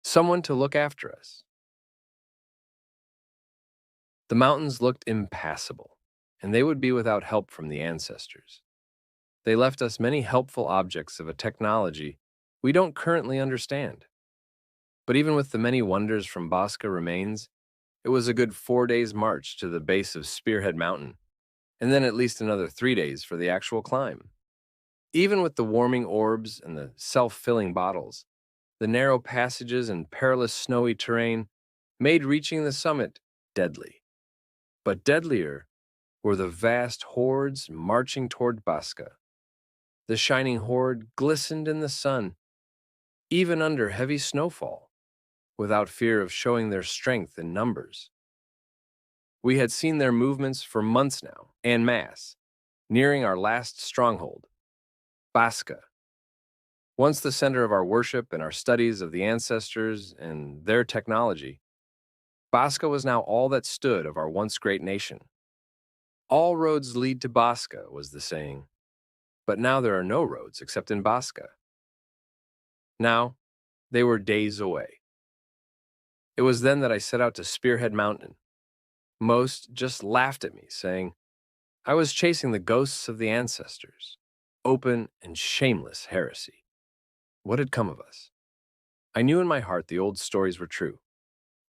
someone to look after us. The mountains looked impassable, and they would be without help from the ancestors. They left us many helpful objects of a technology we don't currently understand. But even with the many wonders from Bosca remains, it was a good 4 days' march to the base of Spearhead Mountain, and then at least another 3 days for the actual climb. Even with the warming orbs and the self-filling bottles, the narrow passages and perilous snowy terrain made reaching the summit deadly. But deadlier were the vast hordes marching toward Bosca. The shining horde glistened in the sun, even under heavy snowfall, without fear of showing their strength in numbers. We had seen their movements for months now, en masse, nearing our last stronghold, Bosca. Once the center of our worship and our studies of the ancestors and their technology, Bosca was now all that stood of our once great nation. All roads lead to Bosca, was the saying, but now there are no roads except in Bosca. Now, they were days away. It was then that I set out to Spearhead Mountain. Most just laughed at me, saying I was chasing the ghosts of the ancestors, open and shameless heresy. What had come of us? I knew in my heart the old stories were true.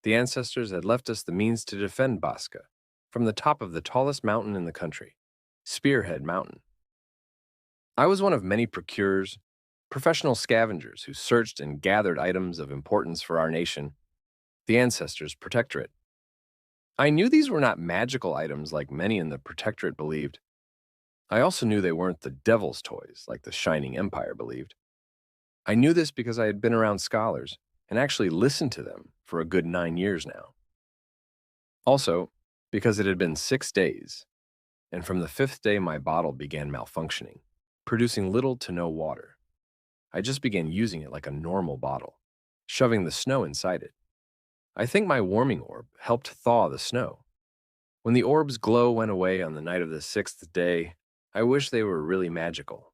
The ancestors had left us the means to defend Bosca from the top of the tallest mountain in the country, Spearhead Mountain. I was one of many procurers, professional scavengers who searched and gathered items of importance for our nation, the ancestors' protectorate. I knew these were not magical items like many in the protectorate believed. I also knew they weren't the devil's toys like the Shining Empire believed. I knew this because I had been around scholars and actually listened to them for a good 9 years now. Also, because it had been 6 days, and from the fifth day my bottle began malfunctioning, producing little to no water. I just began using it like a normal bottle, shoving the snow inside it. I think my warming orb helped thaw the snow. When the orb's glow went away on the night of the sixth day, I wish they were really magical.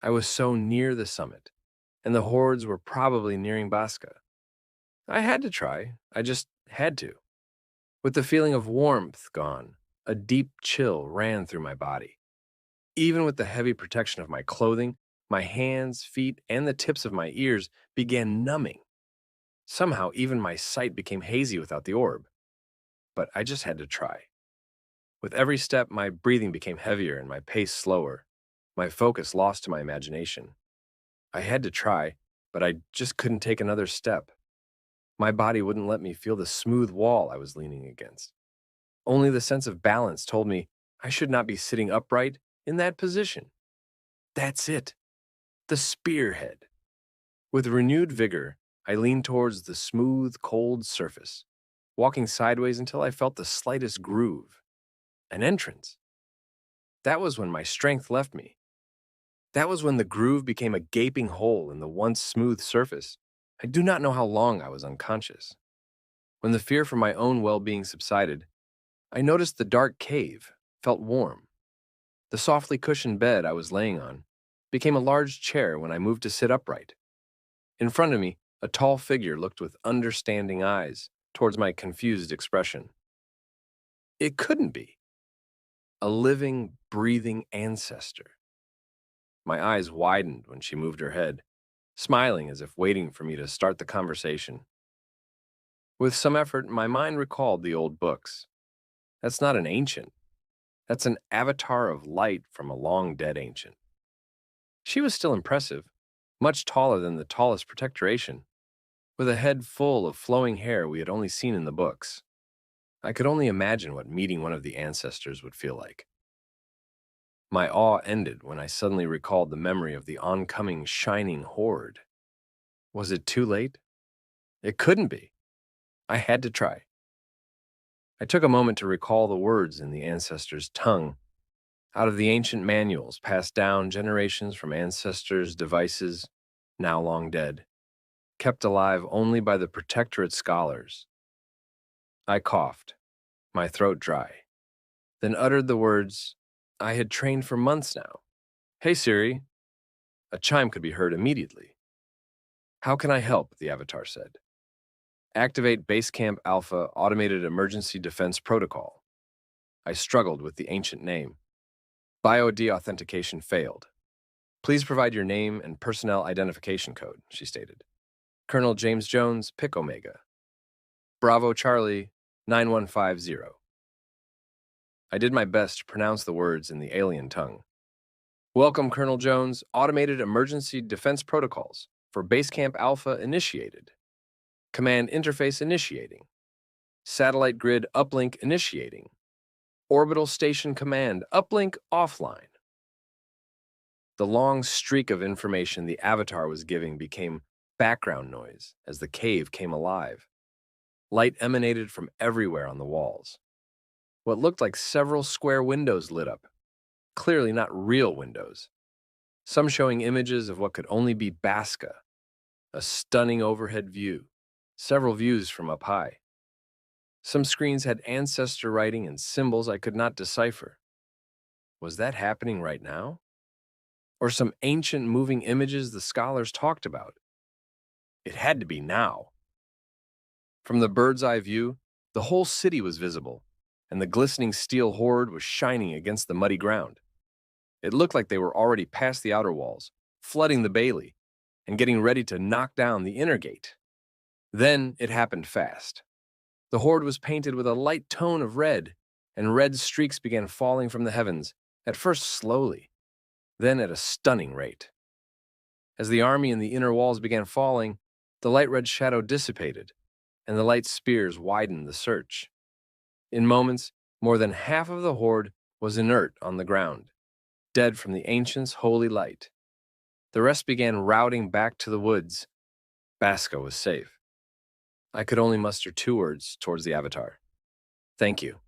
I was so near the summit, and the hordes were probably nearing Bosca. I had to try. I just had to. With the feeling of warmth gone, a deep chill ran through my body. Even with the heavy protection of my clothing, my hands, feet, and the tips of my ears began numbing. Somehow, even my sight became hazy without the orb. But I just had to try. With every step, my breathing became heavier and my pace slower, my focus lost to my imagination. I had to try, but I just couldn't take another step. My body wouldn't let me feel the smooth wall I was leaning against. Only the sense of balance told me I should not be sitting upright in that position. That's it. The spearhead. With renewed vigor, I leaned towards the smooth, cold surface, walking sideways until I felt the slightest groove. An entrance. That was when my strength left me. That was when the groove became a gaping hole in the once smooth surface. I do not know how long I was unconscious. When the fear for my own well-being subsided, I noticed the dark cave felt warm. The softly cushioned bed I was laying on became a large chair when I moved to sit upright. In front of me, a tall figure looked with understanding eyes towards my confused expression. It couldn't be. A living, breathing ancestor. My eyes widened when she moved her head, smiling as if waiting for me to start the conversation. With some effort, my mind recalled the old books. That's not an ancient. That's an avatar of light from a long-dead ancient. She was still impressive, much taller than the tallest protectoration, with a head full of flowing hair we had only seen in the books. I could only imagine what meeting one of the ancestors would feel like. My awe ended when I suddenly recalled the memory of the oncoming shining horde. Was it too late? It couldn't be. I had to try. I took a moment to recall the words in the ancestors' tongue, out of the ancient manuals passed down generations from ancestors' devices, now long dead, kept alive only by the protectorate scholars. I coughed, my throat dry, then uttered the words I had trained for months now. Hey Siri. A chime could be heard immediately. How can I help? The avatar said. Activate Basecamp Alpha Automated Emergency Defense Protocol. I struggled with the ancient name. Bio-deauthentication failed. Please provide your name and personnel identification code, she stated. Colonel James Jones, Pick Omega. Bravo Charlie, 9150. I did my best to pronounce the words in the alien tongue. Welcome, Colonel Jones. Automated Emergency Defense Protocols for Basecamp Alpha initiated. Command interface initiating. Satellite grid uplink initiating. Orbital station command uplink offline. The long streak of information the Avatar was giving became background noise as the cave came alive. Light emanated from everywhere on the walls. What looked like several square windows lit up, clearly not real windows, some showing images of what could only be Baska, a stunning overhead view, several views from up high. Some screens had ancestor writing and symbols I could not decipher. Was that happening right now? Or some ancient moving images the scholars talked about? It had to be now. From the bird's eye view, the whole city was visible, and the glistening steel horde was shining against the muddy ground. It looked like they were already past the outer walls, flooding the bailey, and getting ready to knock down the inner gate. Then it happened fast. The horde was painted with a light tone of red, and red streaks began falling from the heavens, at first slowly, then at a stunning rate. As the army in the inner walls began falling, the light red shadow dissipated, and the light spears widened the search. In moments, more than half of the horde was inert on the ground, dead from the ancients' holy light. The rest began routing back to the woods. Baska was safe. I could only muster two words towards the Avatar. Thank you.